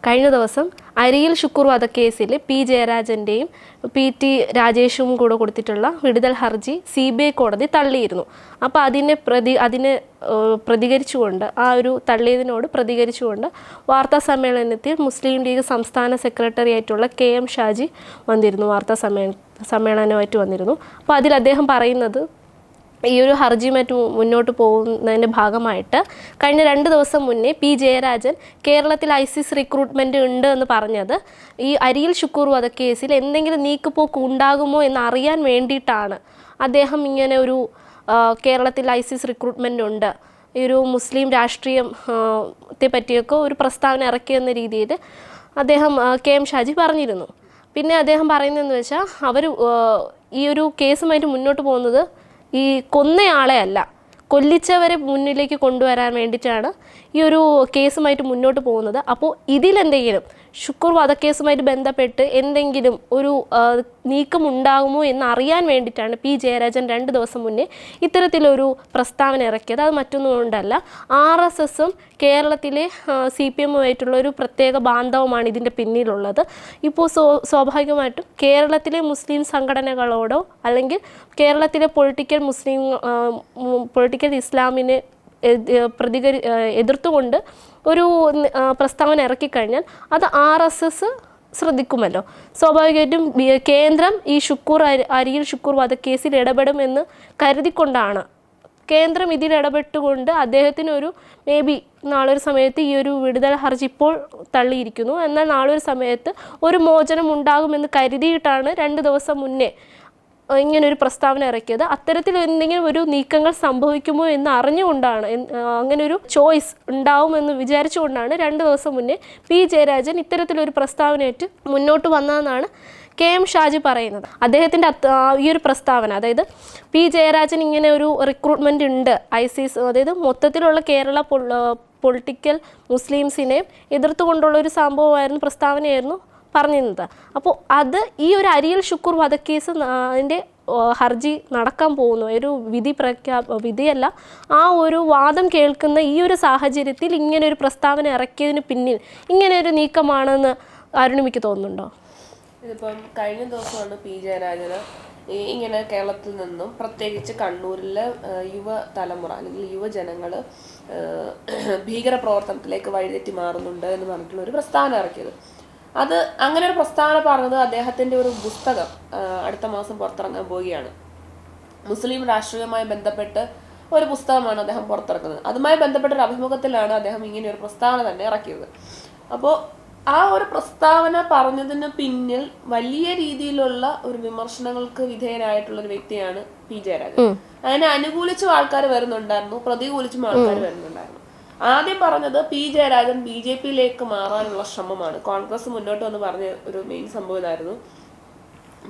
കഴിഞ്ഞ ദിവസം അരിയിൽ ഷുക്കൂർ വധക്കേസിൽ പി ജയരാജൻ്റെയും PT രാജേഷും കൂടെ കൊടുത്തിട്ടുള്ള വിടുതൽ ഹർജി CBI കോടതി തള്ളിയിരുന്നു. അപ്പോൾ അതിനെ പ്രതികരിച്ചുകൊണ്ട് ആ ഒരു തള്ളിയതിനോട് പ്രതികരിച്ചുകൊണ്ട് വാർത്താ സമ്മേളനത്തിൽ മുസ്ലിം ലീഗ് സംസ്ഥാന സെക്രട്ടറി ആയിട്ടുള്ള KM ഷാജി വന്നിരുന്നു. വാർത്താ സമ്മേളനമായിട്ട് വന്നിരുന്നു. അപ്പോൾ അതിൽ അദ്ദേഹം പറയുന്നത് ഈ ഒരു ഹർജിയുമായിട്ട് മുന്നോട്ട് പോകുന്നതിൻ്റെ ഭാഗമായിട്ട് കഴിഞ്ഞ 2 ദിവസം മുന്നേ P ജയരാജൻ കേരളത്തിൽ ISIS റിക്രൂട്ട്മെൻറ്റ് ഉണ്ട് എന്ന് പറഞ്ഞത് ഈ അരിയിൽ ഷുക്കൂർ വധക്കേസിൽ എന്തെങ്കിലും നീക്കുപോക്ക് ഉണ്ടാകുമോ എന്ന് അറിയാൻ വേണ്ടിയിട്ടാണ് അദ്ദേഹം ഇങ്ങനെ ഒരു കേരളത്തിൽ ISIS റിക്രൂട്ട്മെൻറ്റ് ഉണ്ട്, ഈ ഒരു മുസ്ലിം രാഷ്ട്രീയത്തെ പറ്റിയൊക്കെ ഒരു പ്രസ്താവന ഇറക്കിയെന്ന രീതിയിൽ അദ്ദേഹം KM ഷാജി പറഞ്ഞിരുന്നു. പിന്നെ അദ്ദേഹം പറയുന്നതെന്ന് വെച്ചാൽ അവർ ഈ ഒരു കേസുമായിട്ട് മുന്നോട്ട് പോകുന്നത് ഈ കൊന്നയാളെ അല്ല, കൊല്ലിച്ചവരെ മുന്നിലേക്ക് കൊണ്ടുവരാൻ വേണ്ടിയിട്ടാണ് ഈ ഒരു കേസുമായിട്ട് മുന്നോട്ട് പോകുന്നത്. അപ്പോൾ ഇതിലെന്തെങ്കിലും ഷുക്കൂർ വധക്കേസുമായിട്ട് ബന്ധപ്പെട്ട് എന്തെങ്കിലും ഒരു നീക്കം ഉണ്ടാകുമോ എന്ന് അറിയാൻ വേണ്ടിയിട്ടാണ് P ജയരാജൻ 2 ദിവസം മുന്നേ ഇത്തരത്തിലൊരു പ്രസ്താവന ഇറക്കിയത്. അത് മറ്റൊന്നും കൊണ്ടല്ല, RSSും കേരളത്തിലെ CPMുമായിട്ടുള്ള ഒരു പ്രത്യേക ബാന്ധവമാണ് ഇതിൻ്റെ പിന്നിലുള്ളത്. ഇപ്പോൾ സ്വാഭാവികമായിട്ടും കേരളത്തിലെ മുസ്ലിം സംഘടനകളോടോ അല്ലെങ്കിൽ കേരളത്തിലെ പൊളിറ്റിക്കൽ ഇസ്ലാമിനെ എതിർത്തുകൊണ്ട് ഒരു പ്രസ്താവന ഇറക്കിക്കഴിഞ്ഞാൽ അത് RSS ശ്രദ്ധിക്കുമല്ലോ. സ്വാഭാവികമായിട്ടും കേന്ദ്രം ഈ അരിയിൽ ഷുക്കൂർ വധക്കേസിൽ ഇടപെടുമെന്ന് കരുതിക്കൊണ്ടാണ് കേന്ദ്രം ഇതിൽ ഇടപെട്ടുകൊണ്ട് അദ്ദേഹത്തിന് ഒരു നാളൊരു സമയത്ത് ഈ ഒരു വിടുതൽ ഹർജി ഇപ്പോൾ തള്ളിയിരിക്കുന്നു, എന്നാൽ നാളൊരു സമയത്ത് ഒരു മോചനം ഉണ്ടാകുമെന്ന് കരുതിയിട്ടാണ് 2 ദിവസം മുന്നേ ഇങ്ങനൊരു പ്രസ്താവന ഇറക്കിയത്. അത്തരത്തിൽ എന്തെങ്കിലും ഒരു നീക്കങ്ങൾ സംഭവിക്കുമോ എന്ന് അറിഞ്ഞുകൊണ്ടാണ്, അങ്ങനെ ഒരു ചോയ്സ് ഉണ്ടാവുമെന്ന് വിചാരിച്ചുകൊണ്ടാണ് 2 ദിവസം മുന്നേ P ജയരാജൻ ഇത്തരത്തിലൊരു പ്രസ്താവനയായിട്ട് മുന്നോട്ട് വന്നതെന്നാണ് KM ഷാജി പറയുന്നത്. അദ്ദേഹത്തിൻ്റെ ഈ ഒരു പ്രസ്താവന, അതായത് P ജയരാജൻ ഇങ്ങനെ ഒരു റിക്രൂട്ട്മെൻറ്റ് ഉണ്ട് ISIS, അതായത് മൊത്തത്തിലുള്ള കേരള പൊളിറ്റിക്കൽ മുസ്ലിംസിനെ എതിർത്തുകൊണ്ടുള്ള ഒരു സംഭവമായിരുന്നു, പ്രസ്താവനയായിരുന്നു പറഞ്ഞിരുന്നത്. അപ്പോൾ അത് ഈ ഒരു അരിയിൽ ഷുക്കൂർ വധക്കേസ് അതിൻ്റെ ഹർജി നടക്കാൻ പോകുന്നു, ഒരു വിധിയല്ല, ആ ഒരു വാദം കേൾക്കുന്ന ഈ ഒരു സാഹചര്യത്തിൽ ഇങ്ങനെ ഒരു പ്രസ്താവന ഇറക്കിയതിന് പിന്നിൽ ഇങ്ങനെ ഒരു നീക്കമാണെന്ന് അരുണിമിക്ക് തോന്നുന്നുണ്ടോ? ഇതിപ്പം കഴിഞ്ഞ ദിവസമാണ് P ജയരാജന് ഇങ്ങനെ കേരളത്തിൽ നിന്നും പ്രത്യേകിച്ച് കണ്ണൂരിലെ യുവതലമുറ അല്ലെങ്കിൽ യുവജനങ്ങൾ ഭീകര പ്രവർത്തനത്തിലേക്ക് വഴിതെറ്റി മാറുന്നുണ്ട് എന്ന് പറഞ്ഞിട്ടുള്ള ഒരു പ്രസ്താവന ഇറക്കിയത്. അത് അങ്ങനെ ഒരു പ്രസ്താവന പറഞ്ഞത് അദ്ദേഹത്തിൻ്റെ ഒരു പുസ്തകം അടുത്ത മാസം പുറത്തിറങ്ങാൻ പോവുകയാണ്. മുസ്ലിം രാഷ്ട്രീയവുമായി ബന്ധപ്പെട്ട് ഒരു പുസ്തകമാണ് അദ്ദേഹം പുറത്തിറക്കുന്നത്. അതുമായി ബന്ധപ്പെട്ട ഒരു അഭിമുഖത്തിലാണ് അദ്ദേഹം ഇങ്ങനെ ഒരു പ്രസ്താവന തന്നെ ഇറക്കിയത്. അപ്പോൾ ആ ഒരു പ്രസ്താവന പറഞ്ഞതിന് പിന്നിൽ വലിയ രീതിയിലുള്ള ഒരു വിമർശനങ്ങൾക്ക് വിധേയനായിട്ടുള്ള ഒരു വ്യക്തിയാണ് P ജയരാജൻ. അതിനെ അനുകൂലിച്ചും ആൾക്കാർ വരുന്നുണ്ടായിരുന്നു, പ്രതികൂലിച്ചും ആൾക്കാർ വരുന്നുണ്ടായിരുന്നു. ആദ്യം പറഞ്ഞത് P ജയരാജൻ BJPയിലേക്ക് മാറാനുള്ള ശ്രമമാണ്, കോൺഗ്രസ് മുന്നോട്ട് വന്ന് പറഞ്ഞ ഒരു മെയിൻ സംഭവം ഇതായിരുന്നു.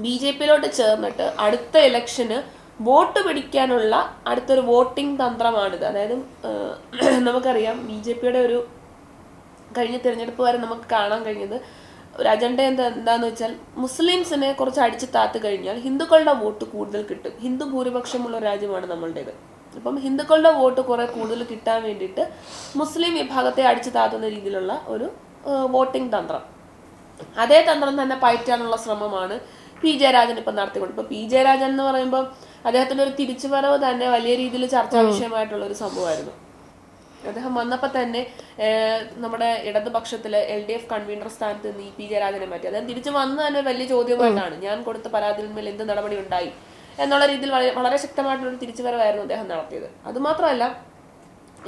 BJPയിലോട്ട് ചേർന്നിട്ട് അടുത്ത ഇലക്ഷന് വോട്ട് പിടിക്കാനുള്ള അടുത്തൊരു വോട്ടിംഗ് തന്ത്രമാണിത്. അതായത് നമുക്കറിയാം BJPയുടെ ഒരു കഴിഞ്ഞ തിരഞ്ഞെടുപ്പ് വരെ നമുക്ക് കാണാൻ കഴിഞ്ഞത് ഒരു അജണ്ട എന്താന്ന് വെച്ചാൽ മുസ്ലിംസിനെ കുറച്ച് അടിച്ചു താത്തു കഴിഞ്ഞാൽ ഹിന്ദുക്കളുടെ വോട്ട് കൂടുതൽ കിട്ടും. ഹിന്ദു ഭൂരിപക്ഷമുള്ള രാജ്യമാണ് നമ്മളുടേത്. അപ്പം ഹിന്ദുക്കളുടെ വോട്ട് കുറെ കൂടുതൽ കിട്ടാൻ വേണ്ടിയിട്ട് മുസ്ലിം വിഭാഗത്തെ അടിച്ചു താത്തുന്ന രീതിയിലുള്ള ഒരു വോട്ടിംഗ് തന്ത്രം, അതേ തന്ത്രം തന്നെ പയറ്റാനുള്ള ശ്രമമാണ് P ജയരാജൻ ഇപ്പം നടത്തിക്കൊണ്ട്. ഇപ്പം P ജയരാജൻ എന്ന് പറയുമ്പോൾ അദ്ദേഹത്തിൻ്റെ ഒരു തിരിച്ചുവരവ് തന്നെ വലിയ രീതിയിൽ ചർച്ചാ വിഷയമായിട്ടുള്ള ഒരു സംഭവമായിരുന്നു. അദ്ദേഹം വന്നപ്പോൾ തന്നെ നമ്മുടെ ഇടതുപക്ഷത്തിലെ LDF കൺവീനർ സ്ഥാനത്ത് നിന്ന് P ജയരാജനെ മാറ്റി. അദ്ദേഹം തിരിച്ചു വന്ന് തന്നെ വലിയ ചോദ്യമായിട്ടാണ് ഞാൻ കൊടുത്ത പരാതിയിന്മേൽ എന്ത് നടപടി ഉണ്ടായി എന്നുള്ള രീതിയിൽ വളരെ ശക്തമായിട്ടുള്ളൊരു തിരിച്ചുവരവായിരുന്നു അദ്ദേഹം നടത്തിയത്. അതുമാത്രമല്ല,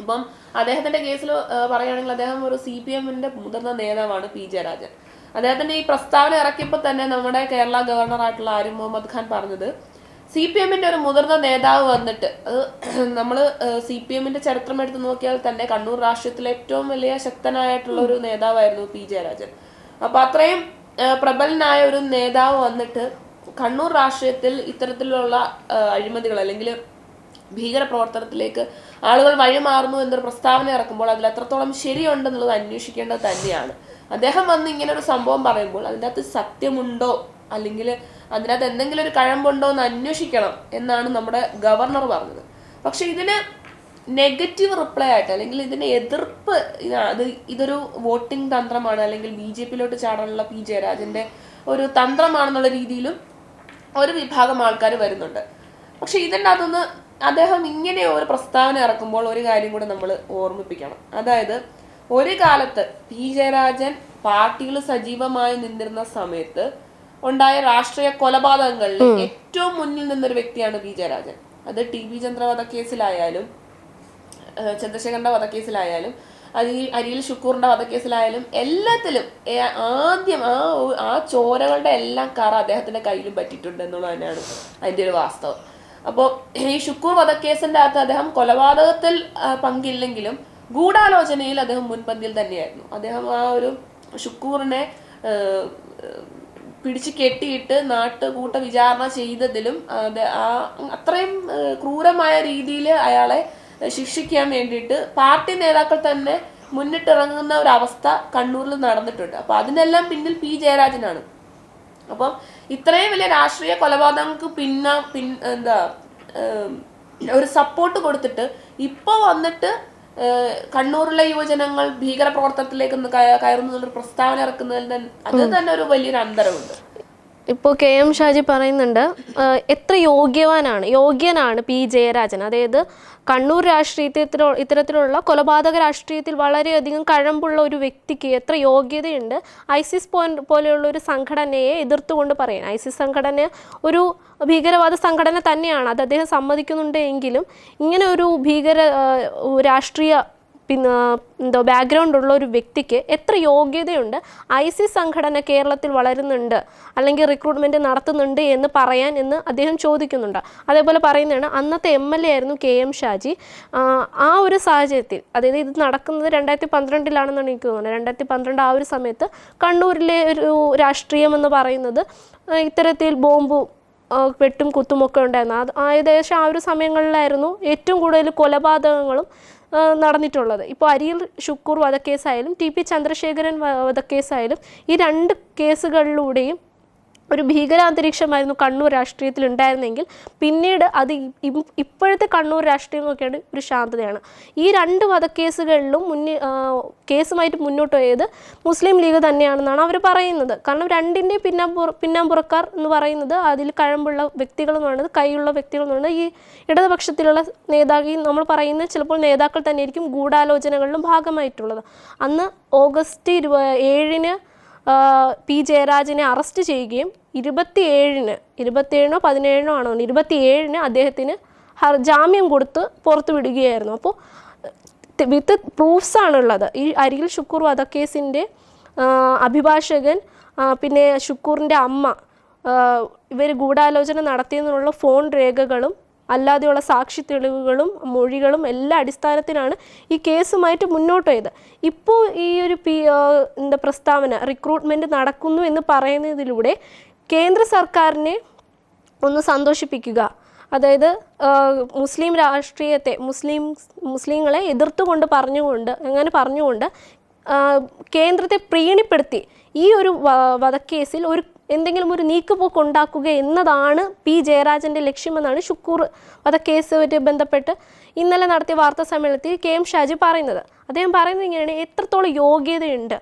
ഇപ്പം അദ്ദേഹത്തിന്റെ കേസിൽ പറയുകയാണെങ്കിൽ അദ്ദേഹം ഒരു CPMന്റെ മുതിർന്ന നേതാവാണ് P ജയരാജൻ. അദ്ദേഹത്തിന്റെ ഈ പ്രസ്താവന ഇറക്കിയപ്പോൾ തന്നെ നമ്മുടെ കേരള ഗവർണറായിട്ടുള്ള ആരിഫ് മുഹമ്മദ് ഖാൻ പറഞ്ഞത് CPMന്റെ ഒരു മുതിർന്ന നേതാവ് വന്നിട്ട്, അത് നമ്മൾ CPMന്റെ ചരിത്രം എടുത്ത് നോക്കിയാൽ തന്നെ കണ്ണൂർ രാഷ്ട്രീയത്തിലെ ഏറ്റവും വലിയ ശക്തനായിട്ടുള്ള ഒരു നേതാവായിരുന്നു P ജയരാജൻ. അപ്പൊ അത്രയും പ്രബലനായ ഒരു നേതാവ് വന്നിട്ട് കണ്ണൂർ രാഷ്ട്രീയത്തിൽ ഇത്തരത്തിലുള്ള അഴിമതികൾ അല്ലെങ്കിൽ ഭീകര പ്രവർത്തനത്തിലേക്ക് ആളുകൾ വഴിമാറുന്നു എന്നൊരു പ്രസ്താവന ഇറക്കുമ്പോൾ അതിൽ എത്രത്തോളം ശരിയുണ്ടെന്നുള്ളത് അന്വേഷിക്കേണ്ടത് തന്നെയാണ്. അദ്ദേഹം വന്ന് ഇങ്ങനെ ഒരു സംഭവം പറയുമ്പോൾ അതിൻ്റെ അകത്ത് സത്യമുണ്ടോ അല്ലെങ്കിൽ അതിനകത്ത് എന്തെങ്കിലും ഒരു കഴമ്പുണ്ടോ എന്ന് അന്വേഷിക്കണം എന്നാണ് നമ്മുടെ ഗവർണർ പറഞ്ഞത്. പക്ഷെ ഇതിന് നെഗറ്റീവ് റിപ്ലൈ ആയിട്ട് അല്ലെങ്കിൽ ഇതിന്റെ എതിർപ്പ് ഇതൊരു വോട്ടിംഗ് തന്ത്രമാണ് അല്ലെങ്കിൽ BJP-യിലോട്ട് ചാടാനുള്ള പി ജയരാജന്റെ ഒരു തന്ത്രമാണെന്നുള്ള രീതിയിലും ഒരു വിഭാഗം ആൾക്കാർ വരുന്നുണ്ട്. പക്ഷെ ഇതിൻ്റെ അതൊന്ന് അദ്ദേഹം ഇങ്ങനെ ഒരു പ്രസ്താവന ഇറക്കുമ്പോൾ ഒരു കാര്യം കൂടെ നമ്മൾ ഓർമ്മിപ്പിക്കണം. അതായത് ഒരു കാലത്ത് പി ജയരാജൻ പാർട്ടികൾ സജീവമായി നിന്നിരുന്ന സമയത്ത് ഉണ്ടായ രാഷ്ട്രീയ കൊലപാതകങ്ങളിൽ ഏറ്റവും മുന്നിൽ നിന്നൊരു വ്യക്തിയാണ് പി ജയരാജൻ. അത് TB ചന്ദ്ര വധക്കേസിലായാലും ചന്ദ്രശേഖരന്റെ വധക്കേസിലായാലും അരിയിൽ ഷുക്കൂറിന്റെ വധക്കേസിലായാലും എല്ലാത്തിലും ആദ്യം ആ ചോരകളുടെ എല്ലാം കറ അദ്ദേഹത്തിന്റെ കയ്യിലും പറ്റിയിട്ടുണ്ട് എന്നുള്ളത് തന്നെയാണ് അതിന്റെ ഒരു വാസ്തവം. അപ്പോൾ ഈ ഷുക്കൂർ വധക്കേസിന്റെ അകത്ത് അദ്ദേഹം കൊലപാതകത്തിൽ പങ്കില്ലെങ്കിലും ഗൂഢാലോചനയിൽ അദ്ദേഹം മുൻപന്തിയിൽ തന്നെയായിരുന്നു. അദ്ദേഹം ആ ഒരു ഷുക്കൂറിനെ പിടിച്ചു കെട്ടിയിട്ട് നാട്ടുകൂട്ട വിചാരണ ചെയ്തതിലും അത്രയും ക്രൂരമായ രീതിയിൽ അയാളെ ശിക്ഷിക്കാൻ വേണ്ടിയിട്ട് പാർട്ടി നേതാക്കൾ തന്നെ മുന്നിട്ടിറങ്ങുന്ന ഒരു അവസ്ഥ കണ്ണൂരിൽ നടന്നിട്ടുണ്ട്. അപ്പൊ അതിനെല്ലാം പിന്നിൽ പി ജയരാജനാണ്. അപ്പം ഇത്രയും വലിയ രാഷ്ട്രീയ കൊലപാതകങ്ങൾക്ക് ഒരു സപ്പോർട്ട് കൊടുത്തിട്ട് ഇപ്പൊ വന്നിട്ട് കണ്ണൂരിലെ യുവജനങ്ങൾ ഭീകര പ്രവർത്തനത്തിലേക്ക് കയറുന്നൊരു പ്രസ്താവന ഇറക്കുന്നതിൽ അത് തന്നെ ഒരു വലിയൊരു അന്തരമുണ്ട്. ഇപ്പോൾ KM ഷാജി പറയുന്നുണ്ട് എത്ര യോഗ്യനാണ് പി ജയരാജൻ. അതായത് കണ്ണൂർ രാഷ്ട്രീയത്തിൽ ഇത്തരത്തിലുള്ള കൊലപാതക രാഷ്ട്രീയത്തിൽ വളരെയധികം കഴമ്പുള്ള ഒരു വ്യക്തിക്ക് എത്ര യോഗ്യതയുണ്ട് ISIS പോലെയുള്ള ഒരു സംഘടനയെ എതിർത്തുകൊണ്ട് പറയാൻ. ISIS സംഘടന ഒരു ഭീകരവാദ സംഘടന തന്നെയാണ്, അത് അദ്ദേഹം സമ്മതിക്കുന്നുണ്ട് എങ്കിലും ഇങ്ങനെ ഒരു രാഷ്ട്രീയ ബാക്ക്ഗ്രൗണ്ട് ഉള്ള ഒരു വ്യക്തിക്ക് എത്ര യോഗ്യതയുണ്ട് ISIS സംഘടന കേരളത്തിൽ വളരുന്നുണ്ട് അല്ലെങ്കിൽ റിക്രൂട്ട്മെന്റ് നടത്തുന്നുണ്ട് എന്ന് പറയാൻ എന്ന് അദ്ദേഹം ചോദിക്കുന്നുണ്ട്. അതേപോലെ പറയുന്നതാണ് അന്നത്തെ MLA ആയിരുന്നു KM ഷാജി. ആ ഒരു സാഹചര്യത്തിൽ, അതായത് ഇത് നടക്കുന്നത് 2012 എനിക്ക് തോന്നുന്നത്, 2012 ആ ഒരു സമയത്ത് കണ്ണൂരിലെ ഒരു രാഷ്ട്രീയം എന്ന് പറയുന്നത് ഇത്തരത്തിൽ ബോംബ് വെട്ടും കുത്തുമൊക്കെ ഉണ്ടായിരുന്നു. ഏകദേശം ആ ഒരു സമയങ്ങളിലായിരുന്നു ഏറ്റവും കൂടുതൽ കൊലപാതകങ്ങളും നടന്നിട്ടുള്ളത്. ഇപ്പോൾ അരിയിൽ ഷുക്കൂർ വധക്കേസായാലും TP ചന്ദ്രശേഖരൻ വധക്കേസായാലും ഈ രണ്ട് കേസുകളിലൂടെയും ഒരു ഭീകരാന്തരീക്ഷമായിരുന്നു കണ്ണൂർ രാഷ്ട്രീയത്തിൽ ഉണ്ടായിരുന്നെങ്കിൽ പിന്നീട് അത് ഇപ്പോഴത്തെ കണ്ണൂർ രാഷ്ട്രീയം നോക്കിയാണ് ഒരു ശാന്തതയാണ്. ഈ രണ്ട് വധക്കേസുകളിലും കേസുമായിട്ട് മുന്നോട്ട് പോയത് മുസ്ലിം ലീഗ് തന്നെയാണെന്നാണ് അവർ പറയുന്നത്. കാരണം രണ്ടിൻ്റെ പിന്നാമ്പുറക്കാർ എന്ന് പറയുന്നത് അതിൽ കഴമ്പുള്ള വ്യക്തികൾ എന്ന് പറയുന്നത്, കൈയുള്ള വ്യക്തികൾ എന്ന് പറയുന്നത് ഈ ഇടതുപക്ഷത്തിലുള്ള നമ്മൾ പറയുന്ന ചിലപ്പോൾ നേതാക്കൾ തന്നെയായിരിക്കും ഗൂഢാലോചനകളിലും ഭാഗമായിട്ടുള്ളത്. അന്ന് ഓഗസ്റ്റ് 7-ന് പി ജയരാജനെ അറസ്റ്റ് ചെയ്യുകയും 27-ന് 17-നോ ആണോ 27-ന് അദ്ദേഹത്തിന് ജാമ്യം കൊടുത്ത് പുറത്തു വിടുകയായിരുന്നു. അപ്പോൾ വിത്ത് പ്രൂഫ്സാണുള്ളത്. ഈ അരിയിൽ ഷുക്കൂർ വധക്കേസിൻ്റെ അഭിഭാഷകൻ പിന്നെ ഷുക്കൂറിൻ്റെ അമ്മ ഇവർ ഗൂഢാലോചന നടത്തിയെന്നുള്ള ഫോൺ രേഖകളും അല്ലാതെയുള്ള സാക്ഷി തെളിവുകളും മൊഴികളും എല്ലാ അടിസ്ഥാനത്തിലാണ് ഈ കേസുമായിട്ട് മുന്നോട്ട് പോയത്. ഇപ്പോൾ ഈ ഒരു പ്രസ്താവന റിക്രൂട്ട്മെൻറ്റ് നടക്കുന്നു എന്ന് പറയുന്നതിലൂടെ കേന്ദ്ര സർക്കാരിനെ ഒന്ന് സന്തോഷിപ്പിക്കുക, അതായത് മുസ്ലിം രാഷ്ട്രീയത്തെ മുസ്ലിങ്ങളെ എതിർത്തുകൊണ്ട് പറഞ്ഞുകൊണ്ട് കേന്ദ്രത്തെ പ്രീണിപ്പെടുത്തി ഈ ഒരു വധക്കേസിൽ എന്തെങ്കിലും ഒരു നീക്കുപോക്ക് ഉണ്ടാക്കുക എന്നതാണ് പി ജയരാജൻ്റെ ലക്ഷ്യമെന്നാണ് ഷുക്കൂർ വധക്കേസുമായിട്ട് ബന്ധപ്പെട്ട് ഇന്നലെ നടത്തിയ വാർത്താ സമ്മേളനത്തിൽ KM ഷാജി പറയുന്നത്. അദ്ദേഹം പറയുന്നത് ഇങ്ങനെയാണ്, എത്രത്തോളം യോഗ്യതയുണ്ട്.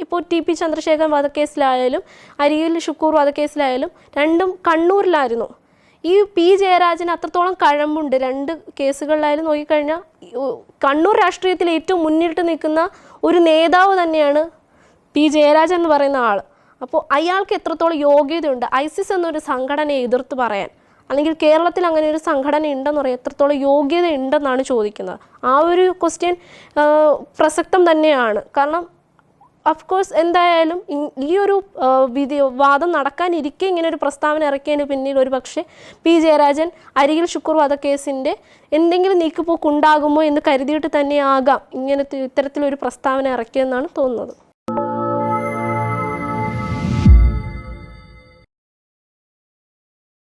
ഇപ്പോൾ TP ചന്ദ്രശേഖരൻ വധക്കേസിലായാലും അരിയിൽ ഷുക്കൂർ വധക്കേസിലായാലും രണ്ടും കണ്ണൂരിലായിരുന്നു. ഈ പി ജയരാജന് അത്രത്തോളം കഴമ്പുണ്ട്. രണ്ട് കേസുകളിലായാലും നോക്കിക്കഴിഞ്ഞാൽ കണ്ണൂർ രാഷ്ട്രീയത്തിൽ ഏറ്റവും മുന്നിട്ട് നിൽക്കുന്ന ഒരു നേതാവ് തന്നെയാണ് പി ജയരാജൻ എന്ന് പറയുന്ന ആൾ. അപ്പോൾ അയാൾക്ക് എത്രത്തോളം യോഗ്യതയുണ്ട് ISIS എന്നൊരു സംഘടനയെ എതിർത്ത് പറയാൻ, അല്ലെങ്കിൽ കേരളത്തിൽ അങ്ങനെ ഒരു സംഘടന ഉണ്ടെന്ന് പറയാൻ എത്രത്തോളം യോഗ്യത ഉണ്ടെന്നാണ് ചോദിക്കുന്നത്. ആ ഒരു ക്വസ്റ്റ്യൻ പ്രസക്തം തന്നെയാണ്. കാരണം അഫ്കോഴ്സ് എന്തായാലും ഈ ഒരു വാദം നടക്കാനിരിക്കെ ഇങ്ങനെ ഒരു പ്രസ്താവന ഇറക്കിയതിന് പിന്നിൽ ഒരു പക്ഷേ പി ജയരാജൻ അരിയിൽ ഷുക്കൂർ വധക്കേസിൻ്റെ എന്തെങ്കിലും നീക്കുപോക്ക് ഉണ്ടാകുമോ എന്ന് കരുതിയിട്ട് തന്നെയാകാം ഇത്തരത്തിലൊരു പ്രസ്താവന ഇറക്കിയെന്നാണ് തോന്നുന്നത്.